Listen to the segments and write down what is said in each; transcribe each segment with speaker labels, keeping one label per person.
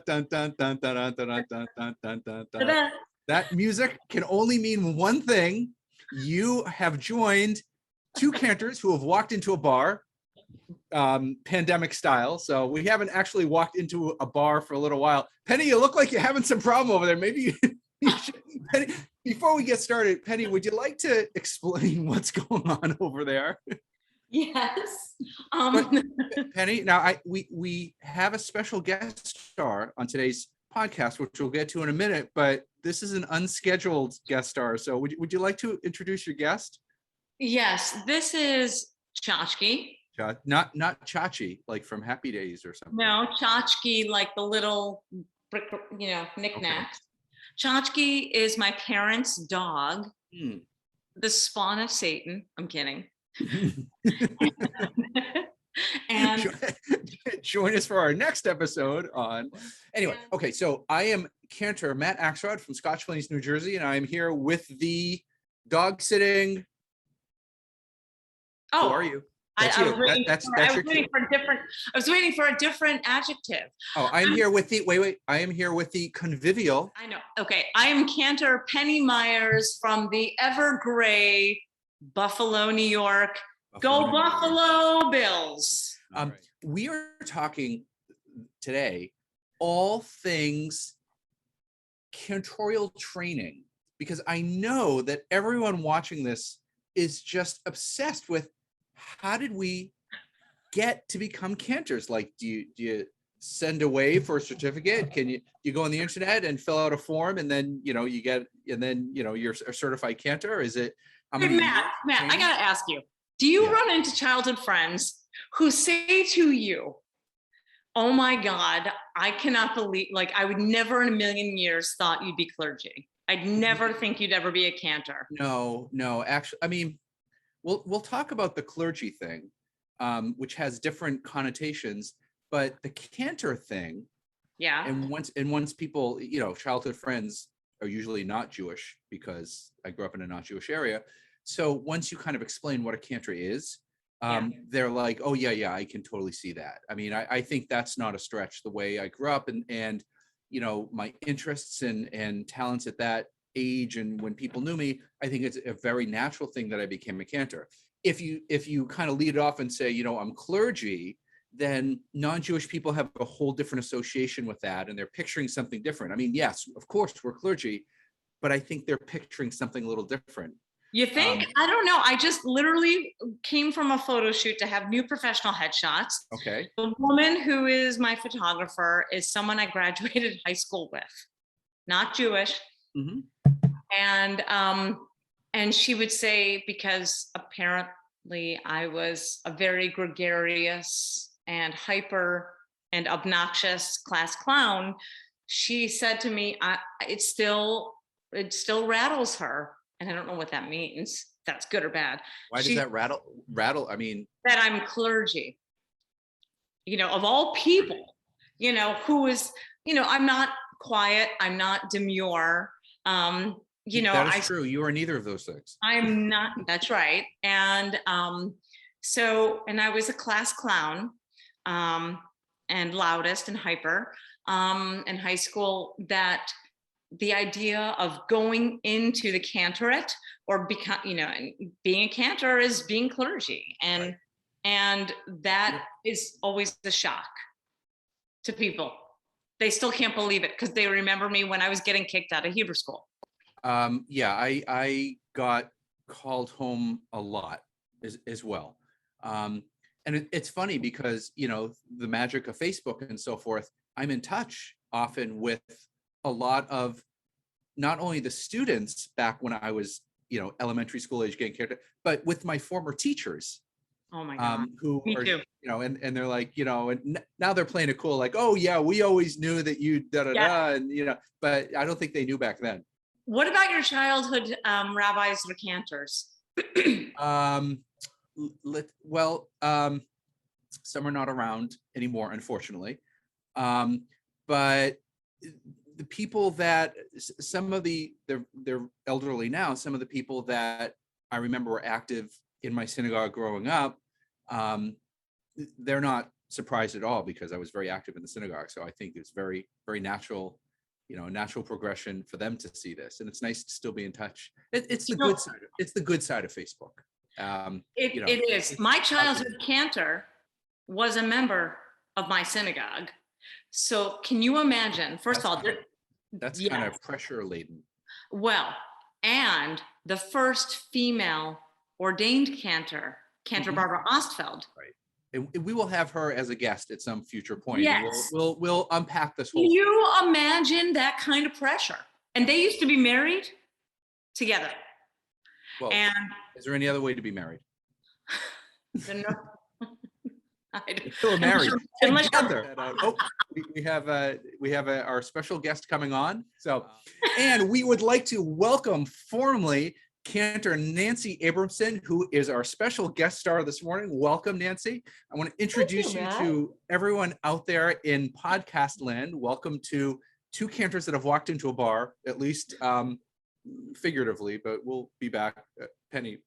Speaker 1: dun dun dun dun dun dun dun dun dun dun dun dun. That music can only mean one thing. You have joined two cantors who have walked into a bar, pandemic style. So we haven't actually walked into a bar for a little while. Penny, you look like you're having some problem over there. Maybe you should, Penny, before we get started, Penny, would you like to explain what's going on over there?
Speaker 2: Yes.
Speaker 1: Penny, now we have a special guest star on today's podcast, which we'll get to in a minute, but this is an unscheduled guest star. So would you like to introduce your guest?
Speaker 2: Yes, this is Tchotchke.
Speaker 1: Not Chachi, like from Happy Days or something.
Speaker 2: No, Tchotchke, like the little brick, knickknacks. Okay. Tchotchke is my parents' dog, the spawn of Satan. I'm kidding. And
Speaker 1: join us for our next episode on. Anyway, okay, so I am Cantor Matt Axelrod from Scotch Plains, New Jersey, and I'm here with the dog sitting.
Speaker 2: Oh,
Speaker 1: who are you?
Speaker 2: I was waiting for a different adjective.
Speaker 1: Oh, I'm here with the wait. I am here with the convivial.
Speaker 2: I know. Okay, I am Cantor Penny Myers from the ever gray Buffalo, New York. Go Buffalo Bills.
Speaker 1: We are talking today all things cantorial training, because I know that everyone watching this is just obsessed with how did we get to become cantors? Like, do you send away for a certificate? Can you go on the internet and fill out a form and then you get you're a certified cantor? Is it?
Speaker 2: Matt, I gotta ask you, do you run into childhood friends who say to you, oh my God, I cannot believe, like, I would never in a million years thought you'd be clergy. I'd never think you'd ever be a cantor.
Speaker 1: No, actually, I mean, we'll talk about the clergy thing, which has different connotations, but the cantor thing, and once people, childhood friends are usually not Jewish, because I grew up in a not Jewish area. So once you kind of explain what a cantor is, they're like, oh yeah, I can totally see that. I mean, I think that's not a stretch. The way I grew up and my interests and talents at that age, and when people knew me, I think it's a very natural thing that I became a cantor. If you kind of lead it off and say, I'm clergy, then non-Jewish people have a whole different association with that, and they're picturing something different. I mean, yes, of course we're clergy, but I think they're picturing something a little different.
Speaker 2: You think? I don't know. I just literally came from a photo shoot to have new professional headshots.
Speaker 1: Okay.
Speaker 2: The woman who is my photographer is someone I graduated high school with, not Jewish.
Speaker 1: Mm-hmm.
Speaker 2: And she would say, because apparently I was a very gregarious and hyper and obnoxious class clown, she said to me, it still rattles her. And I don't know what that means. If that's good or bad.
Speaker 1: Why does that rattle? I mean,
Speaker 2: that I'm clergy, of all people, who is, I'm not quiet. I'm not demure. That
Speaker 1: is true. You are neither of those things.
Speaker 2: I'm not. That's right. And and I was a class clown, and loudest and hyper in high school. That the idea of going into the cantorate or being a cantor is being clergy, and that is always the shock to people. They still can't believe it because they remember me when I was getting kicked out of Hebrew school.
Speaker 1: I got called home a lot as well. And it's funny because, the magic of Facebook and so forth, I'm in touch often with a lot of not only the students back when I was, elementary school age getting cantor, but with my former teachers.
Speaker 2: Oh my God.
Speaker 1: Who
Speaker 2: Me
Speaker 1: are,
Speaker 2: too.
Speaker 1: And they're like, and now they're playing it cool, like, oh yeah, we always knew that you and but I don't think they knew back then.
Speaker 2: What about your childhood rabbis or cantors?
Speaker 1: Some are not around anymore, unfortunately. But the people that they're elderly now. Some of the people that I remember were active in my synagogue growing up, they're not surprised at all because I was very active in the synagogue. So I think it's very, very natural, natural progression for them to see this. And it's nice to still be in touch. It's the good side. It's the good side of Facebook.
Speaker 2: It is. My childhood cantor was a member of my synagogue. So can you imagine, first of all,
Speaker 1: that's kind of pressure laden.
Speaker 2: Well, and the first female ordained cantor, Cantor Barbara Ostfeld.
Speaker 1: Right. And we will have her as a guest at some future point.
Speaker 2: Yes.
Speaker 1: We'll unpack this whole
Speaker 2: Can you imagine that kind of pressure? And they used to be married together.
Speaker 1: Well, and is there any other way to be married? Still married together. We have our special guest coming on. So, and we would like to welcome formally Cantor Nancy Abramson, who is our special guest star this morning. Welcome, Nancy. I want to introduce you to everyone out there in podcast land. Welcome to two cantors that have walked into a bar, at least figuratively, but we'll be back. Penny,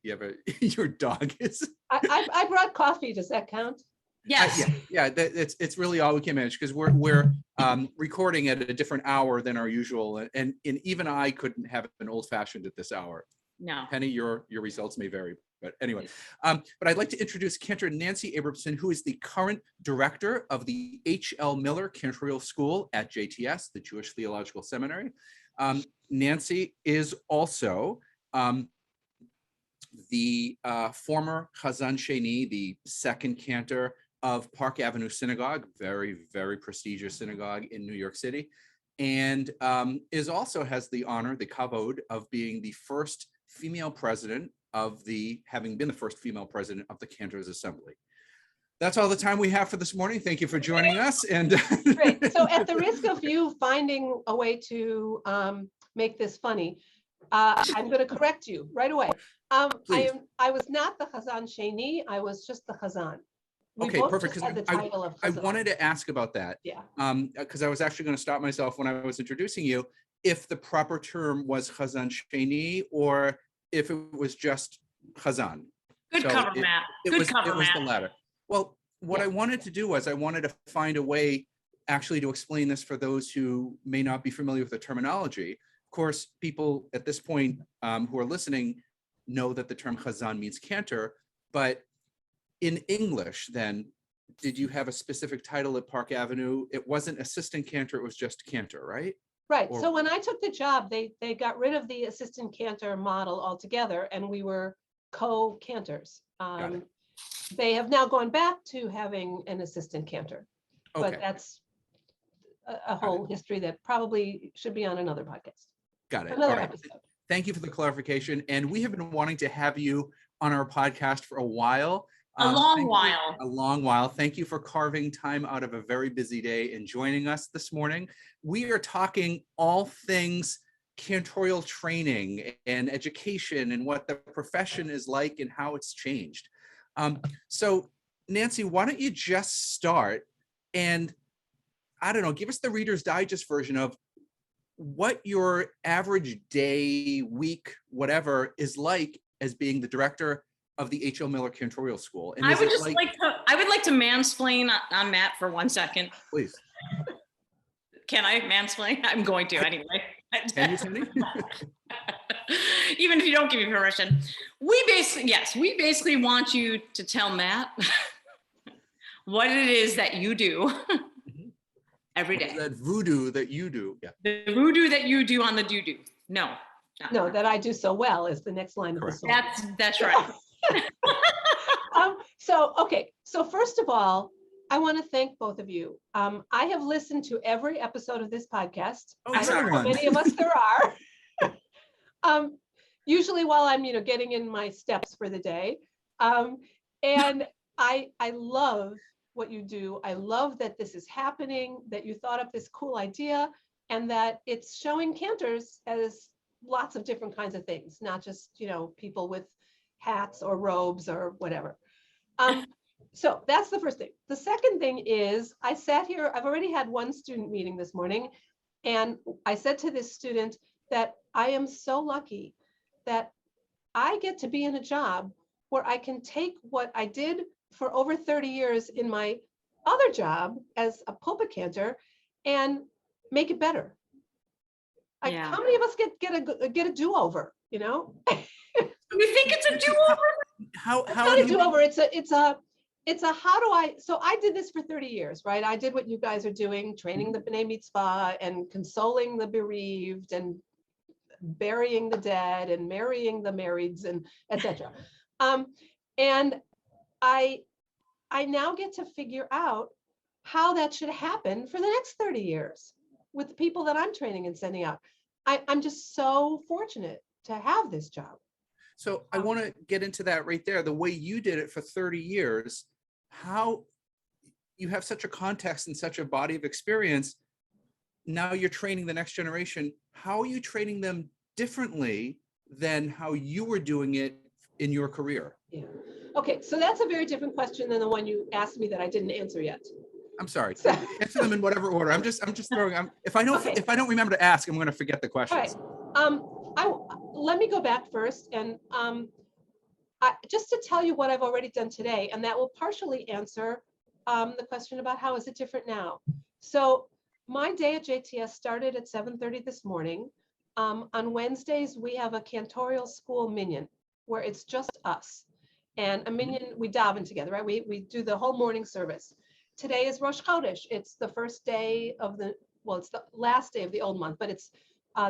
Speaker 1: you have your dog is.
Speaker 3: I brought coffee. Does that count?
Speaker 2: Yes.
Speaker 1: It's really all we can manage because we're recording at a different hour than our usual, and even I couldn't have an old fashioned at this hour.
Speaker 2: No.
Speaker 1: Penny, your results may vary, but anyway. But I'd like to introduce Cantor Nancy Abramson, who is the current director of the H.L. Miller Cantorial School at JTS, the Jewish Theological Seminary. Nancy is also the former Chazan Sheni, the second cantor of Park Avenue Synagogue, very, very prestigious synagogue in New York City, and has the honor, the kavod, of being the first female president having been the first female president of the Cantors Assembly. That's all the time we have for this morning. Thank you for joining us. And
Speaker 3: great. So at the risk of you finding a way to make this funny, I'm going to correct you right away. I was not the Chazan Sheni. I was just the Chazan.
Speaker 1: Okay, perfect. Because I wanted to ask about that.
Speaker 3: Yeah.
Speaker 1: Because I was actually going to stop myself when I was introducing you, if the proper term was Chazan Sheni or if it was just Chazan.
Speaker 2: Good cover, Matt.
Speaker 1: It was the latter. Well, what I wanted to do was I wanted to find a way actually to explain this for those who may not be familiar with the terminology. Of course, people at this point who are listening know that the term Chazan means cantor, but in English, then, did you have a specific title at Park Avenue? It wasn't assistant cantor, it was just cantor, right?
Speaker 3: Right. So when I took the job, they got rid of the assistant cantor model altogether, and we were co-cantors. They have now gone back to having an assistant cantor, but that's a whole history that probably should be on another podcast.
Speaker 1: Got it.
Speaker 3: Another episode.
Speaker 1: Thank you for the clarification. And we have been wanting to have you on our podcast for a while.
Speaker 2: A long while.
Speaker 1: Thank you for carving time out of a very busy day and joining us this morning. We are talking all things cantorial training and education and what the profession is like and how it's changed. So Nancy, why don't you just start and, I don't know, give us the Reader's Digest version of what your average day, week, whatever is like as being the director of the H.L. Miller Cantorial School. And
Speaker 2: I would like to mansplain on Matt for 1 second.
Speaker 1: Please.
Speaker 2: Can I mansplain? I'm going to anyway.
Speaker 1: Can you, Cindy?
Speaker 2: Even if you don't give me permission. We basically want you to tell Matt what it is that you do every day.
Speaker 1: That voodoo that you do. Yeah.
Speaker 2: The voodoo that you do on the doo-doo. No,
Speaker 3: that I do so well is the next line of the song.
Speaker 2: That's right.
Speaker 3: So first of all, I want to thank both of you. I have listened to every episode of this podcast. I don't know how many of us there are. Usually while I'm, getting in my steps for the day. And I love what you do. I love that this is happening, that you thought up this cool idea, and that it's showing cantors as lots of different kinds of things, not just, people with hats or robes or whatever. So that's the first thing. The second thing is I sat here, I've already had one student meeting this morning, and I said to this student that I am so lucky that I get to be in a job where I can take what I did for over 30 years in my other job as a pulpit cantor and make it better. Like, how many of us get a do-over, you know?
Speaker 2: You think it's a do-over?
Speaker 3: How not a do-over, it's a how do I, so I did this for 30 years, right? I did what you guys are doing, training the B'nai Mitzvah and consoling the bereaved and burying the dead and marrying the marrieds and etc. And I now get to figure out how that should happen for the next 30 years with the people that I'm training and sending out. I'm just so fortunate to have this job.
Speaker 1: So I want to get into that right there. The way you did it for 30 years, how you have such a context and such a body of experience. Now you're training the next generation. How are you training them differently than how you were doing it in your career?
Speaker 3: Yeah. Okay, so that's a very different question than the one you asked me that I didn't answer yet.
Speaker 1: I'm sorry. Answer them in whatever order. I'm just throwing. If I don't remember to ask, I'm going to forget the questions.
Speaker 3: All right. Let me go back first, and just to tell you what I've already done today, and that will partially answer the question about how is it different now. So my day at JTS started at 7:30 this morning. On Wednesdays, we have a Cantorial School minyan where it's just us. And a minyan, we daven together, right? We do the whole morning service. Today is Rosh Chodesh. It's the first day of it's the last day of the old month, but it's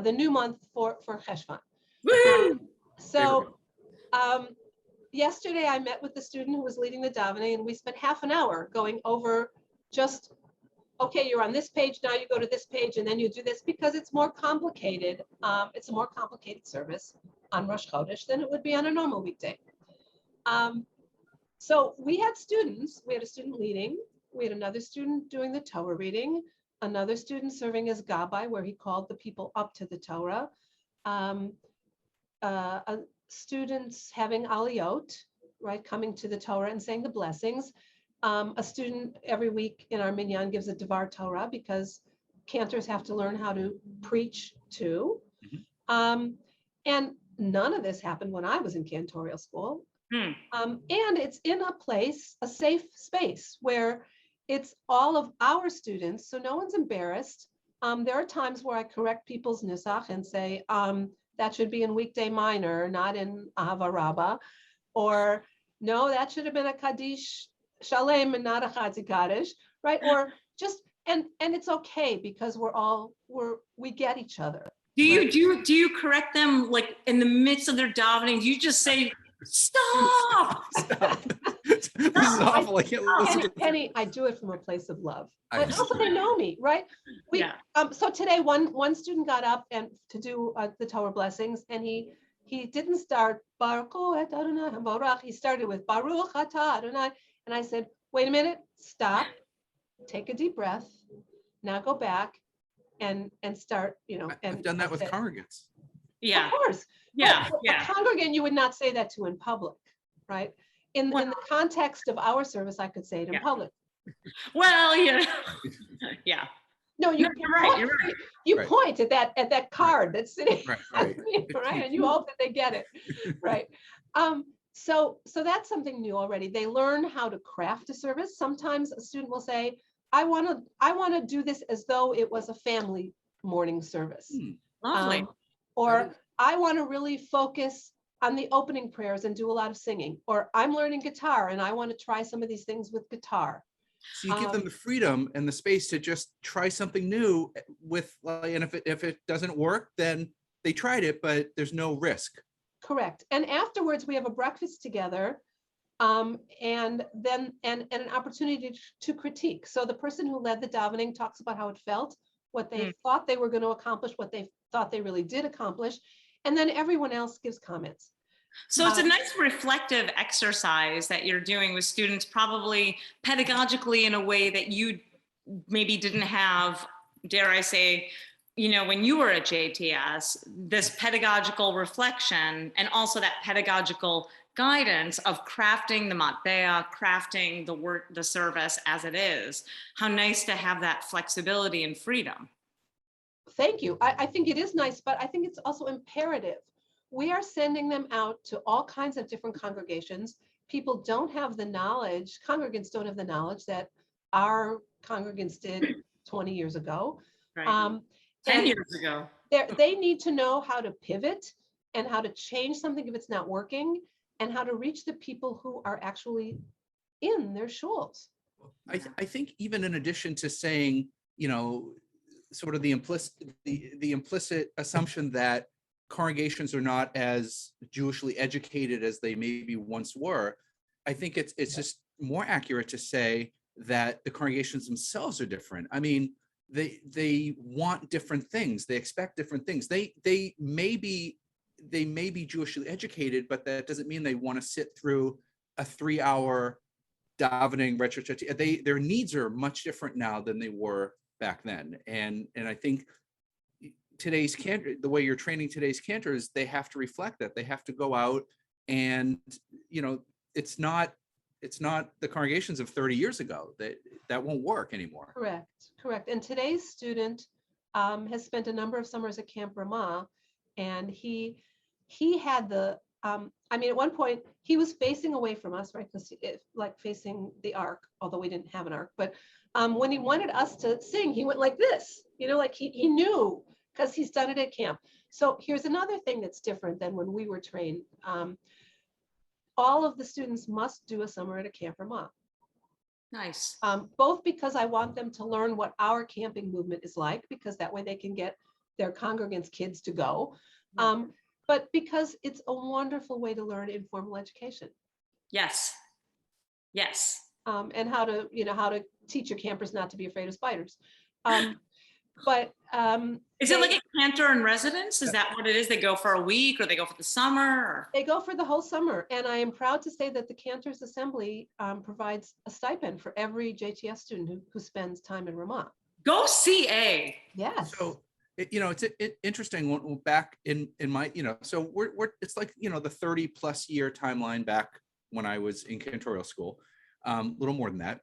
Speaker 3: the new month for Cheshvan. So yesterday I met with the student who was leading the davening, and we spent half an hour going over just, okay, you're on this page, now you go to this page, and then you do this, because it's more complicated. It's a more complicated service on Rosh Chodesh than it would be on a normal weekday. So we had a student leading, we had another student doing the Torah reading, another student serving as Gabbai, where he called the people up to the Torah, students having aliyot, right, coming to the Torah and saying the blessings. A student every week in our minyan gives a Devar Torah, because cantors have to learn how to preach too. And none of this happened when I was in Cantorial School. And it's in a safe space where it's all of our students, so no one's embarrassed. There are times where I correct people's nusach and say, that should be in weekday minor, not in Ahava Rabbah, or no, that should have been a Kaddish Shalem and not a Chatzi Kaddish, right? Or just, and it's okay, because we get each other.
Speaker 2: Do you correct them like in the midst of their davening? Do you just say, stop?
Speaker 1: This is awful. I can't listen to
Speaker 3: Penny, I do it from a place of love. But also they know me, right? So today one student got up and to do the Torah blessings, and he didn't start Baruch et Adonai Baruch. He started with Baruch atah Adonai, and I said, wait a minute, stop, take a deep breath, now go back and start, and
Speaker 1: I've done that with congregants.
Speaker 2: Yeah,
Speaker 3: of course.
Speaker 2: Yeah.
Speaker 3: A congregant you would not say that to in public, right? In the context of our service, I could say it in public.
Speaker 2: Well, yeah.
Speaker 3: No, you're right. You
Speaker 1: right.
Speaker 3: point at that card that's sitting,
Speaker 1: right.
Speaker 3: Right, and you hope that they get it, right? So that's something new already. They learn how to craft a service. Sometimes a student will say, I want to do this as though it was a family morning service.
Speaker 2: Lovely.
Speaker 3: Or I want to really focus on the opening prayers and do a lot of singing. Or I'm learning guitar and I want to try some of these things with guitar.
Speaker 1: So you give them the freedom and the space to just try something new with, and if it doesn't work, then they tried it, but there's no risk.
Speaker 3: Correct. And afterwards we have a breakfast together, and then an opportunity to critique. So the person who led the davening talks about how it felt, what they thought they were going to accomplish, what they thought they really did accomplish, and then everyone else gives comments.
Speaker 2: So it's a nice reflective exercise that you're doing with students, probably pedagogically in a way that you maybe didn't have, dare I say, when you were at JTS, this pedagogical reflection and also that pedagogical guidance of crafting the matbea, crafting the work, the service as it is. How nice to have that flexibility and freedom.
Speaker 3: Thank you. I think it is nice, but I think it's also imperative. we are sending them out to all kinds of different congregations. People don't have the knowledge, congregants don't have the knowledge that our congregants did 20 years ago.
Speaker 2: Right. 10 years ago.
Speaker 3: They need to know how to pivot and how to change something if it's not working, and how to reach the people who are actually in their shuls.
Speaker 1: I think even in addition to saying, sort of the implicit assumption that congregations are not as Jewishly educated as they maybe once were, I think it's just more accurate to say that the congregations themselves are different. I mean, they want different things. They expect different things. They may be Jewishly educated, but that doesn't mean they want to sit through a 3-hour davening retrospective. Their needs are much different now than they were back then. And I think today's cantor, the way you're training today's cantors, they have to reflect that. They have to go out and, it's not the congregations of 30 years ago. That won't work anymore.
Speaker 3: Correct. And today's student has spent a number of summers at Camp Ramah, and he had the at one point he was facing away from us, right? Because like facing the ark, although we didn't have an ark. But when he wanted us to sing, he went like this, like he knew, because he's done it at camp. So here's another thing that's different than when we were trained. All of the students must do a summer at a Camp Ramah.
Speaker 2: Nice.
Speaker 3: Both because I want them to learn what our camping movement is like, because that way they can get their congregants' kids to go. But because it's a wonderful way to learn informal education.
Speaker 2: Yes.
Speaker 3: And how to teach your campers not to be afraid of spiders.
Speaker 2: Is it like a cantor in residence? Is that what it is? They go for a week, or they go for the summer? Or?
Speaker 3: They go for the whole summer. And I am proud to say that the Cantors Assembly provides a stipend for every JTS student who spends time in Ramah.
Speaker 2: Go CA.
Speaker 3: Yes.
Speaker 1: So, it's interesting. Back in my, so we're it's like, the 30+ year timeline back when I was in Cantorial School, a little more than that.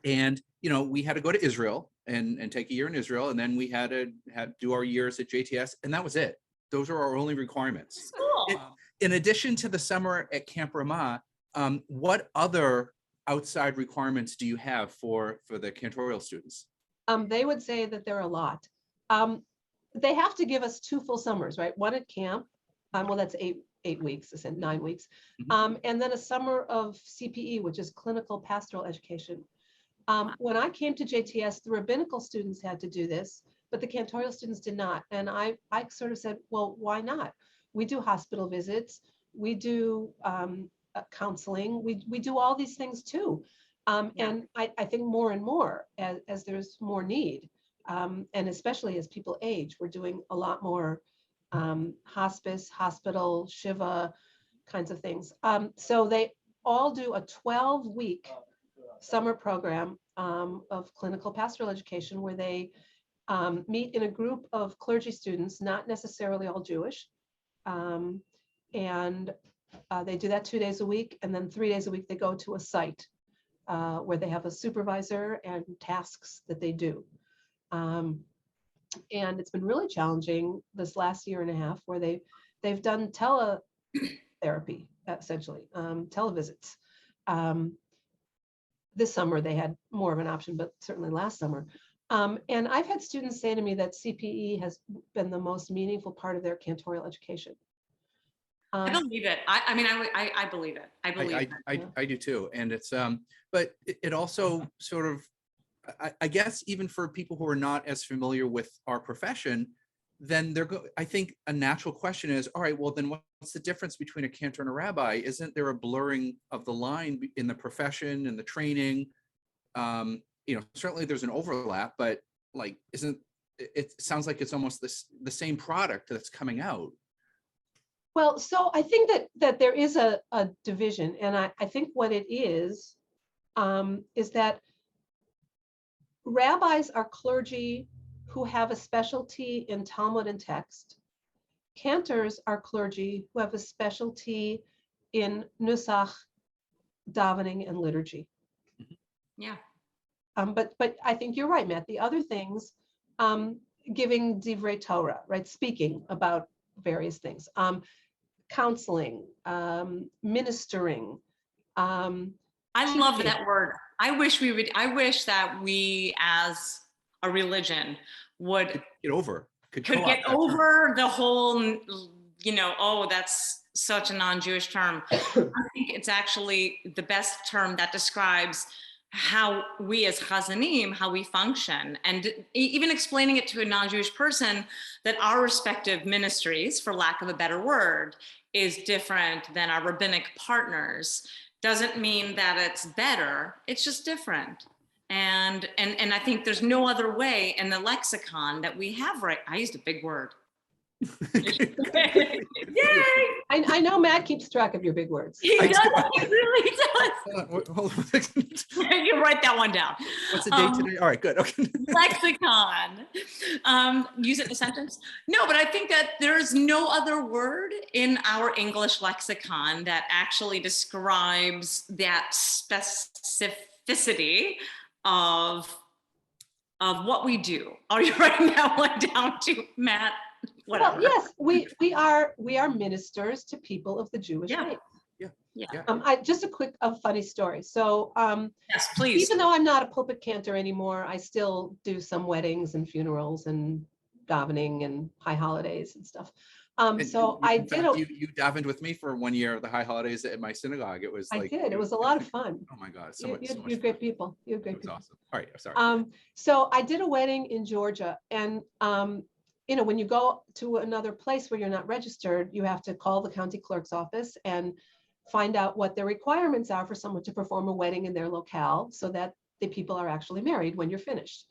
Speaker 1: And, we had to go to Israel and take a year in Israel. And then we had to do our years at JTS. And that was it. Those are our only requirements.
Speaker 2: Cool.
Speaker 1: In addition to the summer at Camp Ramah, what other outside requirements do you have for the cantorial students?
Speaker 3: They would say that there are a lot. They have to give us 2 full summers, right? One at camp. Well, that's 8 weeks, I said 9 weeks.
Speaker 1: Mm-hmm.
Speaker 3: And then a summer of CPE, which is clinical pastoral education. When I came to JTS, the rabbinical students had to do this, but the cantorial students did not. And I sort of said, well, why not? We do hospital visits. We do counseling. We do all these things too. And I think more and more as there's more need, and especially as people age, we're doing a lot more hospice, hospital, Shiva kinds of things. So they all do a 12-week summer program of clinical pastoral education, where they meet in a group of clergy students, not necessarily all Jewish. And they do that 2 days a week. And then 3 days a week, they go to a site where they have a supervisor and tasks that they do. And it's been really challenging this last year and a half, where they've done teletherapy, essentially, televisits. This summer they had more of an option, but certainly last summer. And I've had students say to me that CPE has been the most meaningful part of their cantorial education.
Speaker 2: I believe it. I mean, I believe it. I believe it.
Speaker 1: I do too. And it's, but it also sort of, I guess, even for people who are not as familiar with our profession, then I think a natural question is, all right, well, then what's the difference between a cantor and a rabbi? Isn't there a blurring of the line in the profession and the training? Certainly there's an overlap, but like, it sounds like it's almost the same product that's coming out.
Speaker 3: Well, so I think that there is a division, and I think what it is that rabbis are clergy who have a specialty in Talmud and text. Cantors are clergy who have a specialty in nusach, davening, and liturgy.
Speaker 2: Yeah.
Speaker 3: But I think you're right, Matt. The other things, giving divrei Torah, right? Speaking about various things. Counseling, ministering.
Speaker 2: I love that word. I wish that we as a religion could get over the whole, oh, that's such a non-Jewish term. I think it's actually the best term that describes how we as Chazanim, how we function, and even explaining it to a non-Jewish person that our respective ministries, for lack of a better word, is different than our rabbinic partners doesn't mean that it's better. It's just different. And I think there's no other way in the lexicon that we have, right? I used a big word. Yay!
Speaker 3: I know Matt keeps track of your big words.
Speaker 2: He does. He really does.
Speaker 1: Hold on.
Speaker 2: You write that one down.
Speaker 1: What's the date today? All right, good. Okay.
Speaker 2: Lexicon. Use it in a sentence. No, but I think that there's no other word in our English lexicon that actually describes that specificity of what we do. Are you writing that one down too, Matt? Whatever.
Speaker 3: Well, yes, we are ministers to people of the Jewish faith.
Speaker 2: Yeah.
Speaker 3: Just a funny story. So,
Speaker 2: yes, please.
Speaker 3: Even though I'm not a pulpit cantor anymore, I still do some weddings and funerals and davening and high holidays and stuff. You
Speaker 1: davened with me for 1 year of the high holidays at my synagogue. It was
Speaker 3: I did. It was a lot of fun.
Speaker 1: Oh my God,
Speaker 3: You're great people. You're great people.
Speaker 1: Awesome. All right, sorry.
Speaker 3: So I did a wedding in Georgia, and when you go to another place where you're not registered, you have to call the county clerk's office and find out what their requirements are for someone to perform a wedding in their locale so that the people are actually married when you're finished.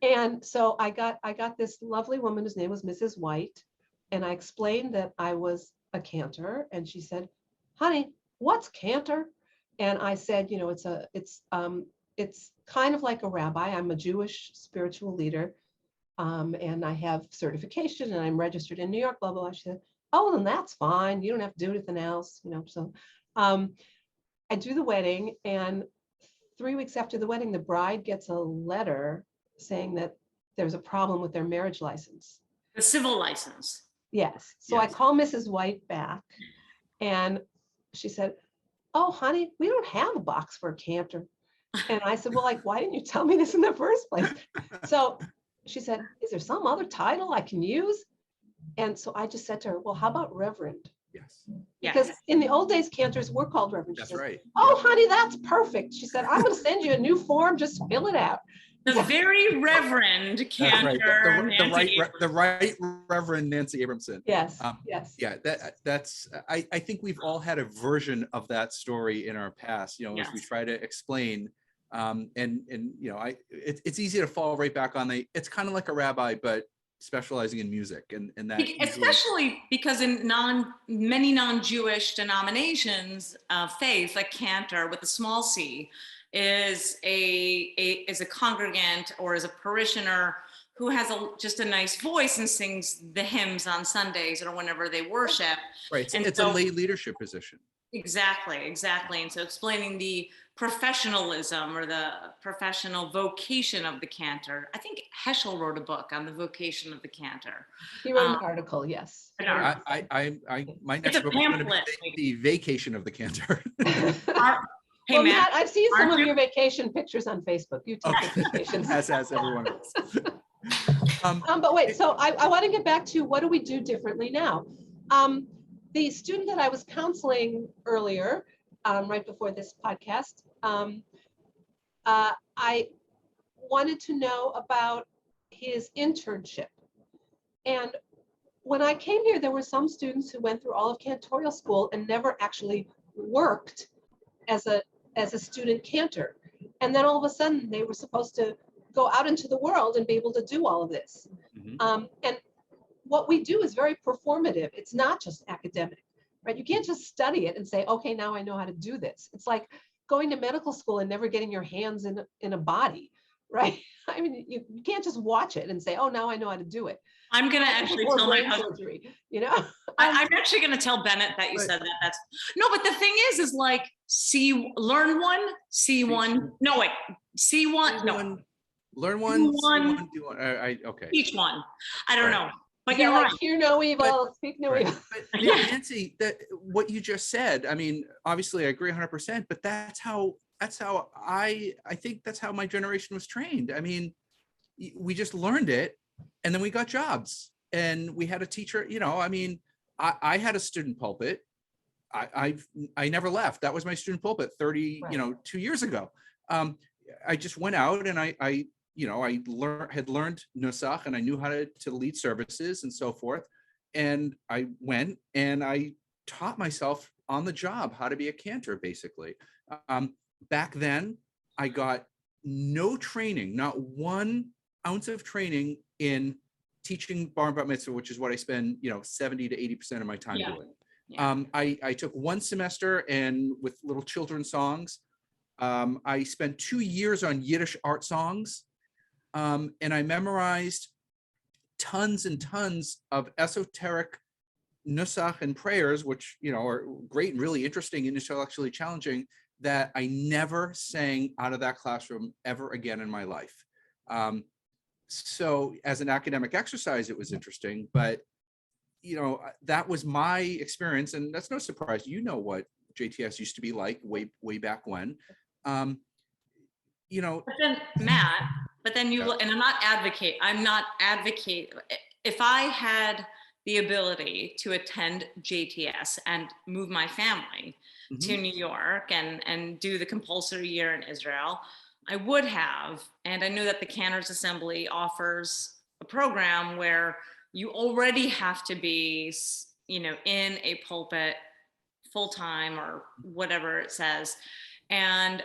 Speaker 3: And so I got this lovely woman whose name was Mrs. White, and I explained that I was a cantor, and she said, "Honey, what's cantor?" And I said, it's kind of like a rabbi. I'm a Jewish spiritual leader. And I have certification and I'm registered in New York, blah, blah, blah. She said, "Oh, then that's fine. You don't have to do anything else." So I do the wedding, and 3 weeks after the wedding, the bride gets a letter saying that there's a problem with their marriage license.
Speaker 2: The civil license.
Speaker 3: Yes. So I call Mrs. White back, and she said, "Oh, honey, we don't have a box for a cantor." And I said, "Well, why didn't you tell me this in the first place?" So she said, "Is there some other title I can use?" And so I just said to her, "Well, how about reverend?"
Speaker 1: Yes.
Speaker 3: Because in the old days, cantors were called reverend.
Speaker 1: That's right.
Speaker 3: "Oh, honey, that's perfect." She said, "I'm going to send you a new form. Just fill it out."
Speaker 2: The very Reverend Cantor Nancy
Speaker 1: the right Reverend Nancy Abramson.
Speaker 3: Yes. Yes.
Speaker 1: Yeah. That's. I think we've all had a version of that story in our past. As we try to explain. It's easy to fall right back on it's kind of like a rabbi, but specializing in music and that.
Speaker 2: Especially because in many non-Jewish denominations of faith, like Cantor with a small c, is a congregant or is a parishioner who has just a nice voice and sings the hymns on Sundays or whenever they worship.
Speaker 1: Right. It's a lay leadership position.
Speaker 2: Exactly. And so explaining the professionalism or the professional vocation of the cantor. I think Heschel wrote a book on the vocation of the cantor.
Speaker 3: He wrote an article, yes.
Speaker 1: My next book is going to be the vacation of the cantor.
Speaker 2: Hey,
Speaker 3: Matt, I've seen some of your vacation pictures on Facebook. You take vacations.
Speaker 1: As everyone else.
Speaker 3: But wait, so I want to get back to what do we do differently now? The student that I was counseling earlier, right before this podcast, I wanted to know about his internship. And when I came here, there were some students who went through all of Cantorial School and never actually worked as a student cantor. And then all of a sudden they were supposed to go out into the world and be able to do all of this. Mm-hmm. And what we do is very performative. It's not just academic, right? You can't just study it and say, okay, now I know how to do this. It's like going to medical school and never getting your hands in a body, right? I mean, you can't just watch it and say, oh, now I know how to do it.
Speaker 2: I'm going to actually tell my husband,
Speaker 3: surgery, you know?
Speaker 2: I'm actually going to tell Bennett that you said that. No, but the thing is like, learn one, see one. No, wait, see one. No.
Speaker 1: Learn one, see one, do one. Okay.
Speaker 2: Each one. I don't know. But you're right.
Speaker 3: Hear no evil, speak no evil.
Speaker 1: But Nancy, that what you just said, I mean, obviously I agree 100%, but that's how I think that's how my generation was trained. I mean, we just learned it and then we got jobs and we had a teacher, I mean, I had a student pulpit. I never left. That was my student pulpit 30,
Speaker 3: Right.
Speaker 1: 2 years ago. I just went out and I had learned Nusach and I knew how to lead services and so forth. And I went and I taught myself on the job how to be a cantor, basically. Back then, I got no training, not 1 ounce of training in teaching bar and bat mitzvah, which is what I spend, 70 to 80% of my time doing. Yeah. I took 1 semester and with little children's songs. I spent 2 years on Yiddish art songs. And I memorized tons and tons of esoteric nusach and prayers, which, are great and really interesting and intellectually challenging, that I never sang out of that classroom ever again in my life. So as an academic exercise, it was interesting, but, that was my experience. And that's no surprise. What JTS used to be like way back when. But
Speaker 2: then Matt, and I'm not advocate. If I had the ability to attend JTS and move my family to New York and do the compulsory year in Israel, I would have. And I know that the Cantors Assembly offers a program where you already have to be, in a pulpit full-time or whatever it says. And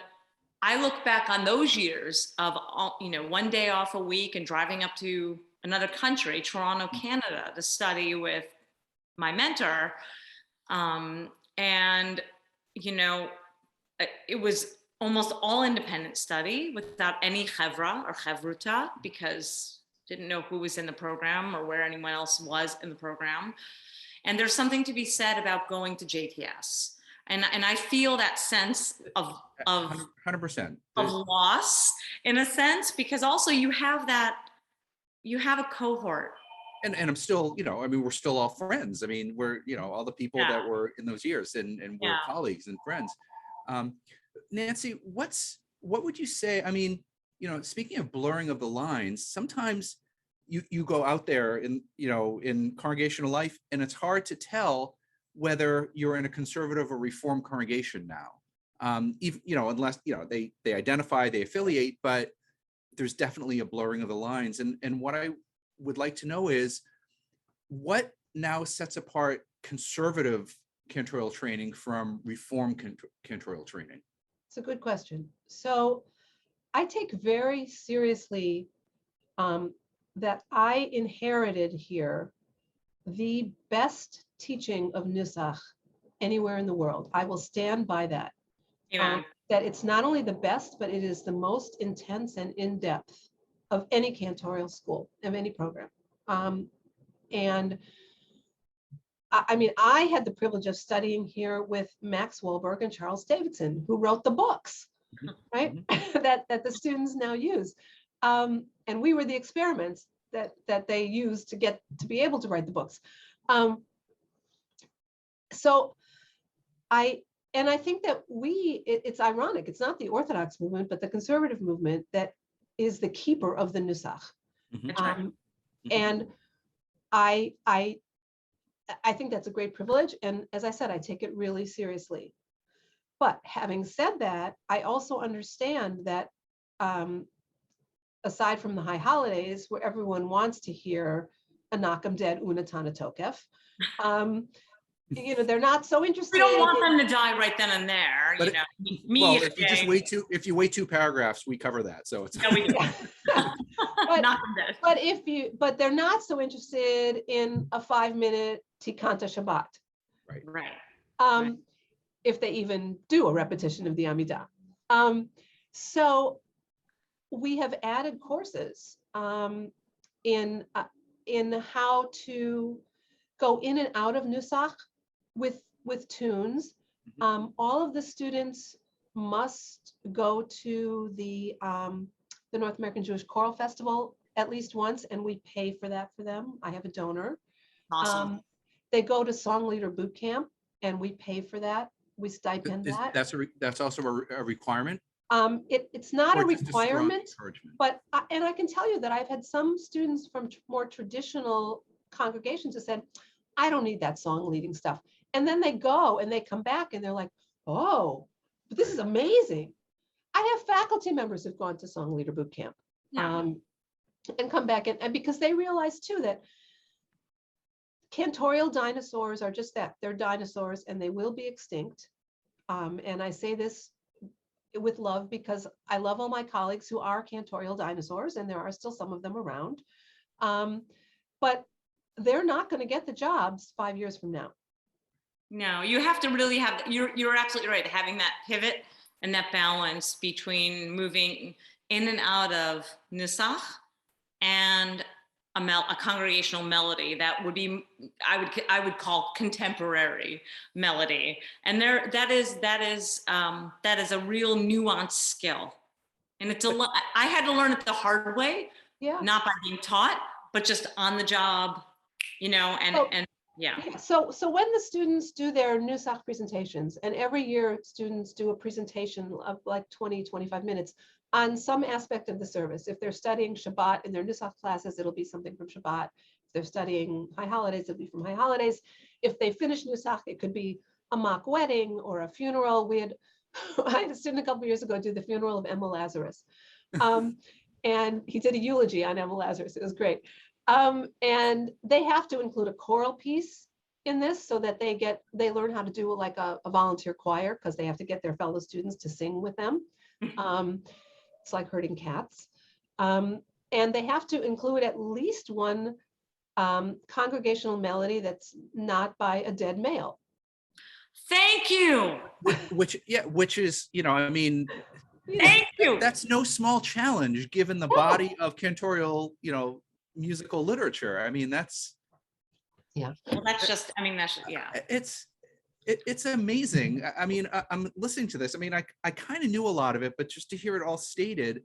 Speaker 2: I look back on those years of, 1 day off a week and driving up to another country, Toronto, Canada, to study with my mentor. And, it was almost all independent study without any chevra or chevruta, because didn't know who was in the program or where anyone else was in the program. And there's something to be said about going to JTS. And I feel that sense of
Speaker 1: 100%
Speaker 2: of loss in a sense, because also you have a cohort.
Speaker 1: And I'm still, we're still all friends. I mean, we're, all the people that were in those years and we're colleagues and friends. Nancy, what would you say? I mean, speaking of blurring of the lines, sometimes you go out there in congregational life and it's hard to tell whether you're in a conservative or reformed congregation now. Even, unless, they identify, they affiliate, but there's definitely a blurring of the lines. And what I would like to know is what now sets apart conservative cantorial training from reformed cantorial training?
Speaker 3: It's a good question. So I take very seriously that I inherited here the best teaching of Nusach anywhere in the world. I will stand by that. That it's not only the best, but it is the most intense and in-depth of any cantorial school, of any program. And I mean, I had the privilege of studying here with Max Wahlberg and Charles Davidson, who wrote the books, right? that the students now use. And we were the experiments that they used to be able to write the books. So I think that it's ironic. It's not the Orthodox movement, but the conservative movement that is the keeper of the Nusach. And I think that's a great privilege. And as I said, I take it really seriously. But having said that, I also understand that aside from the high holidays where everyone wants to hear Anakam Dead Una Tana Tokef, they're not so interested.
Speaker 2: We don't want them to die right then and there.
Speaker 1: But if you wait 2 paragraphs, we cover that. So it's
Speaker 2: we do.
Speaker 3: but they're not so interested in a 5-minute Tikanta Shabbat.
Speaker 2: Right.
Speaker 3: If they even do a repetition of the Amidah. So we have added courses in how to go in and out of Nusach with tunes. All of the students must go to the North American Jewish Choral Festival at least once, and we pay for that for them. I have a donor.
Speaker 2: Awesome.
Speaker 3: They go to song leader boot camp, and we pay for that. We stipend that.
Speaker 1: That's also a requirement?
Speaker 3: It's not a
Speaker 1: Or just a strong
Speaker 3: requirement,
Speaker 1: encouragement?
Speaker 3: but, and I can tell you that I've had some students from more traditional congregations who said, I don't need that song leading stuff. And then they go and they come back and they're like, oh, but this is amazing. I have faculty members who've gone to song leader boot camp, and come back and because they realize too that cantorial dinosaurs are just that, they're dinosaurs and they will be extinct. And I say this with love because I love all my colleagues who are cantorial dinosaurs, and there are still some of them around. But they're not going to get the jobs 5 years from now.
Speaker 2: No, you have to really have, you're absolutely right, having that pivot and that balance between moving in and out of nusach and a congregational melody that would be, I would call contemporary melody. And that is a real nuanced skill. And it's I had to learn it the hard way, not by being taught, but just on the job, and yeah.
Speaker 3: So when the students do their nusach presentations, and every year students do a presentation of like 20, 25 minutes on some aspect of the service. If they're studying Shabbat in their nusach classes, it'll be something from Shabbat. If they're studying high holidays, it'll be from high holidays. If they finish nusach, it could be a mock wedding or a funeral. I had a student a couple of years ago do the funeral of Emma Lazarus. And he did a eulogy on Emma Lazarus. It was great. And they have to include a choral piece in this so that they learn how to do like a volunteer choir, because they have to get their fellow students to sing with them. It's like herding cats. And they have to include at least one congregational melody that's not by a dead male.
Speaker 2: Thank you.
Speaker 1: Which is, I mean,
Speaker 2: thank you.
Speaker 1: That's no small challenge given the body of cantorial, musical literature. I mean, that's.
Speaker 2: Yeah. Well, that's
Speaker 1: it's amazing. I mean, I'm listening to this. I mean, I kind of knew a lot of it, but just to hear it all stated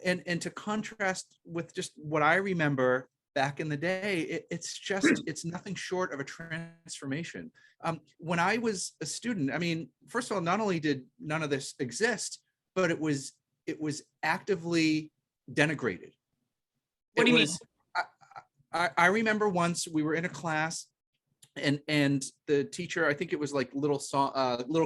Speaker 1: and to contrast with just what I remember back in the day, it's nothing short of a transformation. When I was a student, I mean, first of all, not only did none of this exist, but it was actively denigrated.
Speaker 2: What do you mean?
Speaker 1: I remember once we were in a class and the teacher, I think it was like little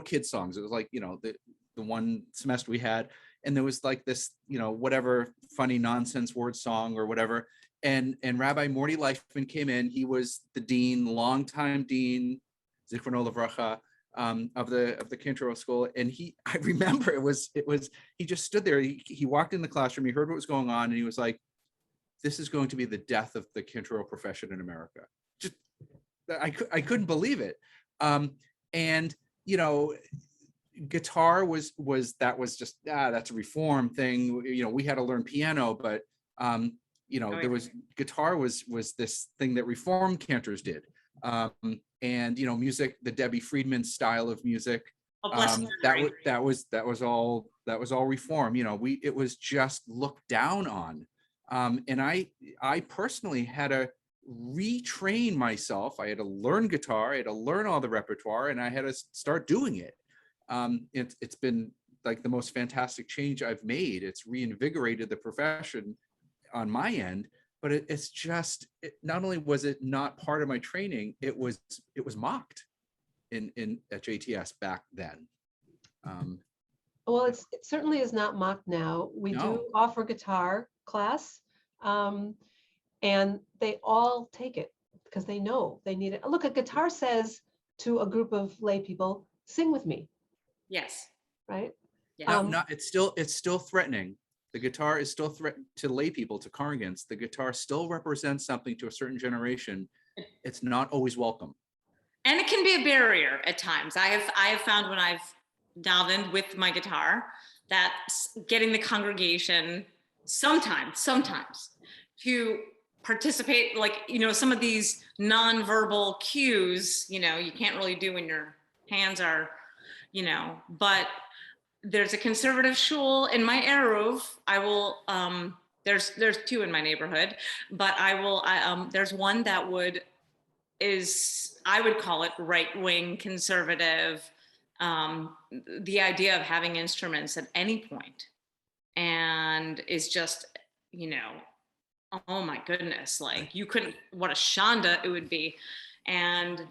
Speaker 1: kid songs. It was like, the one semester we had, and there was like this, whatever funny nonsense word song or whatever. And Rabbi Morty Leifman came in. He was the dean, longtime dean, Zichrono Livracha, of the Cantorial School. And I remember it was, he just stood there. He walked in the classroom, he heard what was going on, and he was like, this is going to be the death of the cantorial profession in America. Just, I couldn't believe it. And, guitar was just, that's a reform thing. We had to learn piano, but, there was guitar was this thing that reformed cantors did. And, music, the Debbie Friedman style of music, that was all reform. It was just looked down on. And I personally had to retrain myself. I had to learn guitar, I had to learn all the repertoire, and I had to start doing it. It's been like the most fantastic change I've made. It's reinvigorated the profession on my end, but it's just, not only was it not part of my training, it was mocked at JTS back then.
Speaker 3: Well, it certainly is not mocked now. We do offer guitar class, and they all take it because they know they need it. Look, a guitar says to a group of lay people, sing with me.
Speaker 2: Yes.
Speaker 3: Right?
Speaker 2: Yeah.
Speaker 1: It's still threatening. The guitar is still threatening to lay people, to congregants. The guitar still represents something to a certain generation. It's not always welcome.
Speaker 2: And it can be a barrier at times. I have found when I've davened with my guitar that getting the congregation sometimes to participate, like, some of these nonverbal cues, you can't really do when your hands are, but there's a conservative shul in my Eruv. there's two in my neighborhood, but there's one that I would call it right-wing conservative. The idea of having instruments at any point, and is just, oh my goodness, like you couldn't, what a shanda it would be. And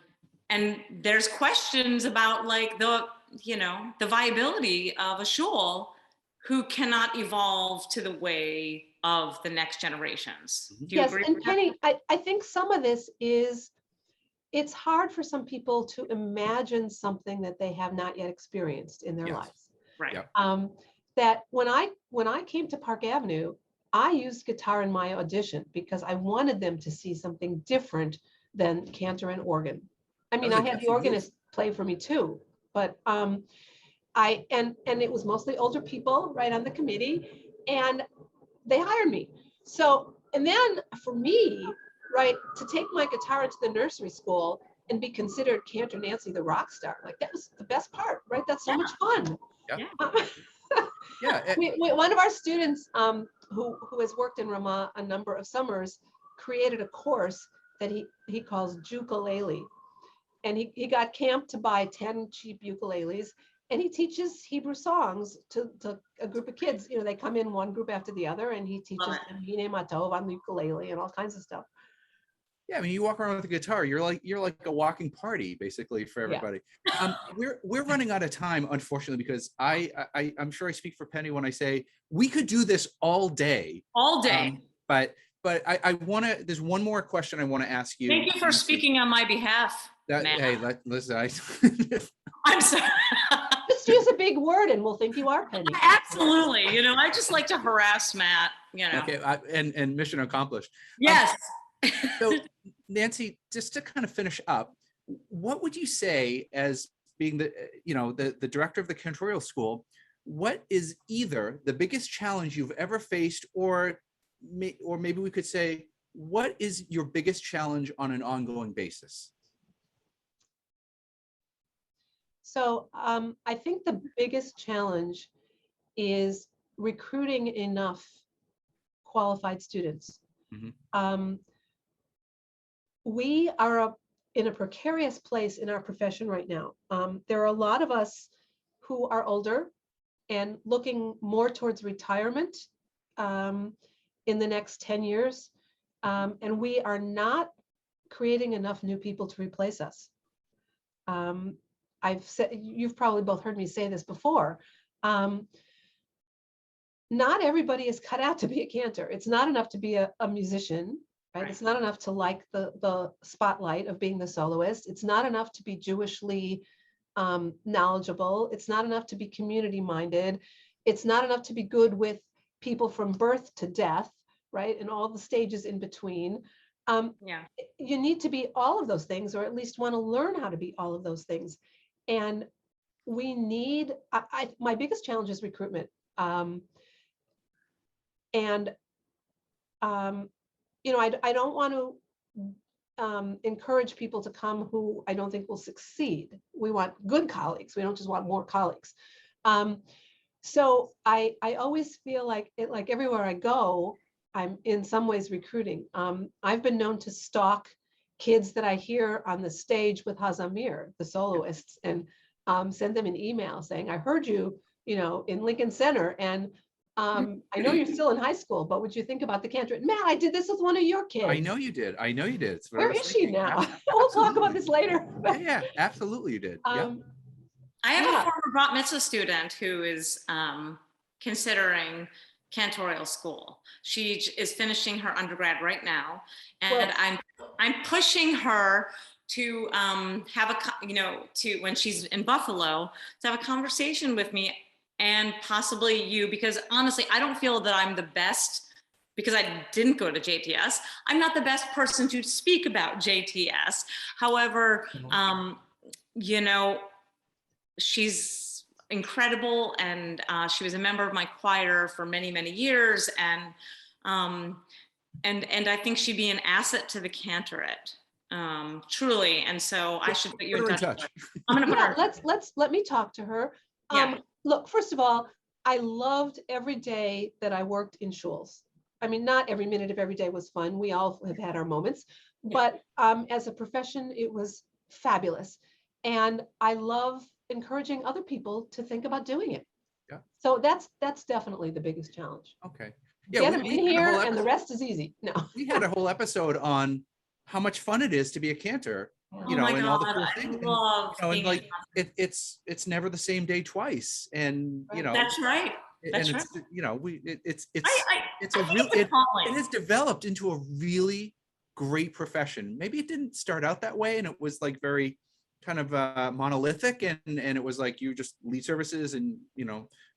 Speaker 2: there's questions about like the viability of a shul who cannot evolve to the way of the next generations. Do you agree?
Speaker 3: And Penny, I think some of this is, it's hard for some people to imagine something that they have not yet experienced in their lives.
Speaker 2: Right.
Speaker 1: Yep.
Speaker 3: That when I came to Park Avenue, I used guitar in my audition because I wanted them to see something different than cantor and organ. I mean, I had the organist play for me too, but and it was mostly older people right on the committee, and they hired me. So, and then for me, right, to take my guitar into the nursery school and be considered Cantor Nancy the rock star, like that was the best part, right? That's so much fun.
Speaker 1: Yeah.
Speaker 3: One of our students who has worked in Ramah a number of summers created a course that he calls Ukulele. And he got camp to buy 10 cheap ukuleles, and he teaches Hebrew songs to a group of kids. They come in one group after the other, and he teaches them Hine Matov on the ukulele and all kinds of stuff.
Speaker 1: Yeah, I mean, you walk around with a guitar, you're like a walking party basically for everybody. Yeah. We're running out of time, unfortunately, because I'm sure I speak for Penny when I say we could do this all day.
Speaker 2: All day.
Speaker 1: But I want to. There's one more question I want to ask you.
Speaker 2: Thank you for speaking on my behalf.
Speaker 1: Hey, listen.
Speaker 2: I'm sorry.
Speaker 3: Just use a big word, and we'll think you are Penny.
Speaker 2: Absolutely. I just like to harass Matt.
Speaker 1: Okay, and mission accomplished.
Speaker 2: Yes.
Speaker 1: So, Nancy, just to kind of finish up, what would you say as being the director of the Cantorial School? What is either the biggest challenge you've ever faced, or maybe we could say, what is your biggest challenge on an ongoing basis?
Speaker 3: So I think the biggest challenge is recruiting enough qualified students. Mm-hmm. We are in a precarious place in our profession right now. There are a lot of us who are older and looking more towards retirement in the next 10 years. And we are not creating enough new people to replace us. I've said, you've probably both heard me say this before. Not everybody is cut out to be a cantor. It's not enough to be a musician, right? It's not enough to like the spotlight of being the soloist. It's not enough to be Jewishly knowledgeable. It's not enough to be community minded. It's not enough to be good with people from birth to death, right? And all the stages in between. You need to be all of those things, or at least want to learn how to be all of those things. And we need, my biggest challenge is recruitment. I don't want to encourage people to come who I don't think will succeed. We want good colleagues. We don't just want more colleagues. So I always feel like everywhere I go, I'm in some ways recruiting. I've been known to stalk kids that I hear on the stage with Hazamir, the soloists, and send them an email saying, I heard you, in Lincoln Center, and I know you're still in high school, but would you think about the cantor? Matt, I did this with one of your kids.
Speaker 1: I know you did.
Speaker 3: Where is she now? We'll talk about this later.
Speaker 1: Yeah, absolutely you did.
Speaker 2: I have a former bat mitzvah student who is considering Cantorial School. She is finishing her undergrad right now, and I'm pushing her to have to when she's in Buffalo, to have a conversation with me and possibly you, because honestly, I don't feel that I'm the best, because I didn't go to JTS. I'm not the best person to speak about JTS. However, she's incredible, and she was a member of my choir for many, many years, and I think she'd be an asset to the cantorate, truly. And so I should put you in touch. I'm gonna put her.
Speaker 3: Let me talk to her. Look, first of all, I loved every day that I worked in shuls. I mean, not every minute of every day was fun. We all have had our moments, but as a profession, it was fabulous. And I love encouraging other people to think about doing it.
Speaker 1: Yeah.
Speaker 3: So that's definitely the biggest challenge.
Speaker 1: Okay.
Speaker 3: Yeah, get them in here and the rest is easy. No.
Speaker 1: We had a whole episode on how much fun it is to be a cantor, and all the cool things. And like it's never the same day twice. And
Speaker 2: that's right. That's
Speaker 1: and
Speaker 2: right.
Speaker 1: it has developed into a really great profession. Maybe it didn't start out that way, and it was like very kind of monolithic, and it was like you just lead services and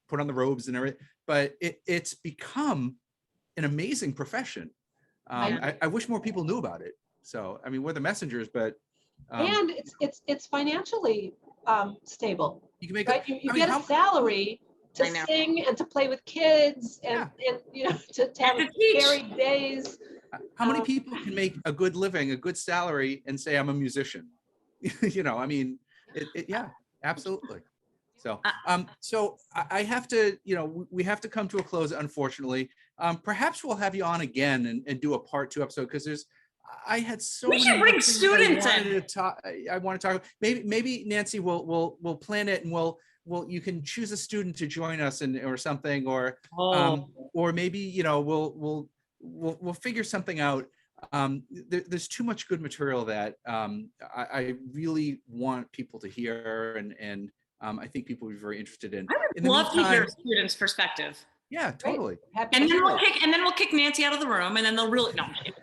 Speaker 1: put on the robes and everything. But it's become an amazing profession. I wish more people knew about it. So I mean, we're the messengers, but
Speaker 3: and it's financially stable.
Speaker 1: You can make
Speaker 3: you get a salary to sing and to play with kids and to have varied days.
Speaker 1: How many people can make a good living, a good salary, and say I'm a musician? I mean, yeah, absolutely. So, so I have to, we have to come to a close, unfortunately. Perhaps we'll have you on again and do a part 2 episode, because I had so
Speaker 2: many. We should bring students in.
Speaker 1: I want to talk. Maybe Nancy we'll plan it, and you can choose a student to join us or something, or maybe we'll figure something out. There's too much good material that I really want people to hear, and I think people would be very interested in.
Speaker 2: I would love to hear students' perspective.
Speaker 1: Yeah, totally.
Speaker 2: And then we'll kick Nancy out of the room, and then they'll really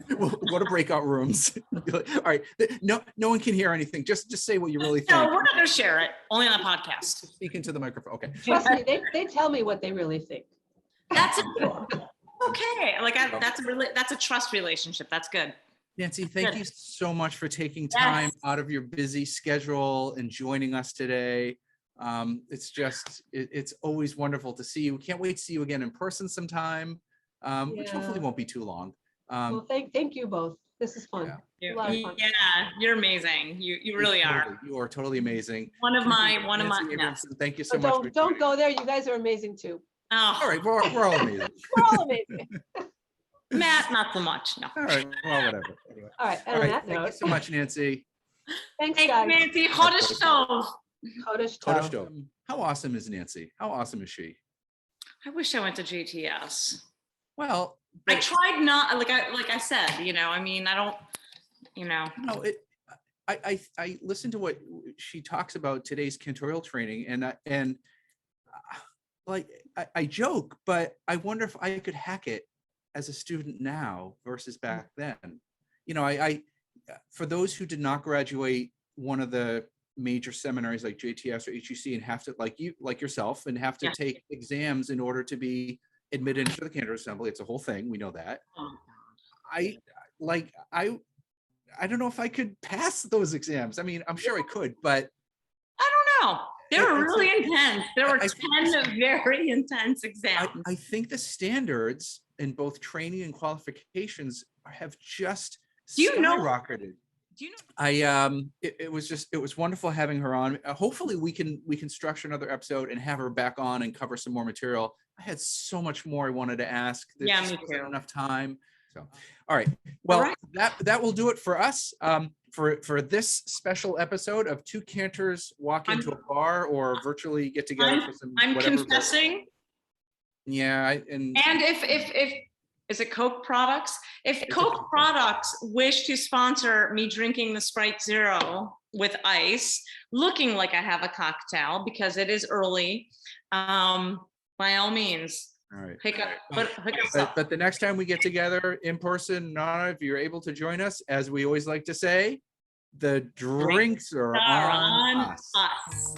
Speaker 1: we'll go to breakout rooms. All right, no one can hear anything. Just say what you really think.
Speaker 2: No, we're not going to share it. Only on the podcast.
Speaker 1: Speak into the microphone. Okay.
Speaker 3: Trust me, they tell me what they really think.
Speaker 2: That's okay. That's a trust relationship. That's good.
Speaker 1: Nancy, thank you so much for taking time out of your busy schedule and joining us today. It's always wonderful to see you. Can't wait to see you again in person sometime, which hopefully won't be too long.
Speaker 3: Well, thank you both. This is fun.
Speaker 2: Yeah, you're amazing. You really are.
Speaker 1: You are totally amazing.
Speaker 2: One of my.
Speaker 1: Thank you so much.
Speaker 3: Don't go there. You guys are amazing too.
Speaker 2: Oh.
Speaker 1: All right, we're all amazing.
Speaker 3: We're all amazing.
Speaker 2: Matt, not so much. No.
Speaker 1: All right, well, whatever. Anyway.
Speaker 3: All right.
Speaker 1: Thank you so much, Nancy.
Speaker 3: Thanks, guys.
Speaker 2: Nancy. Hot stove.
Speaker 1: How awesome is Nancy? How awesome is she?
Speaker 2: I wish I went to JTS.
Speaker 1: Well,
Speaker 2: I tried not, like I said, I mean, I don't,
Speaker 1: No, I listened to what she talks about today's cantorial training, and I joke, but I wonder if I could hack it as a student now versus back then. I for those who did not graduate one of the major seminaries like JTS or HUC and have to, like yourself, and have to take exams in order to be admitted into the Cantor Assembly. It's a whole thing. We know that. I don't know if I could pass those exams. I mean, I'm sure I could, but
Speaker 2: I don't know. They were really intense. There were 10 very intense exams.
Speaker 1: I think the standards in both training and qualifications have just skyrocketed.
Speaker 2: Do you know?
Speaker 1: It was wonderful having her on. Hopefully we can structure another episode and have her back on and cover some more material. I had so much more I wanted to ask.
Speaker 2: Me too.
Speaker 1: Wasn't enough time. So, all right. Well, that will do it for us. For this special episode of Two Cantors Walk into a Bar or virtually get together for some.
Speaker 2: I'm confessing.
Speaker 1: Yeah,
Speaker 2: and if is it Coke products? If Coke products wish to sponsor me drinking the Sprite Zero with ice, looking like I have a cocktail because it is early, by all means.
Speaker 1: All right.
Speaker 2: But
Speaker 1: the next time we get together in person, Nana, if you're able to join us, as we always like to say, the drinks are on us.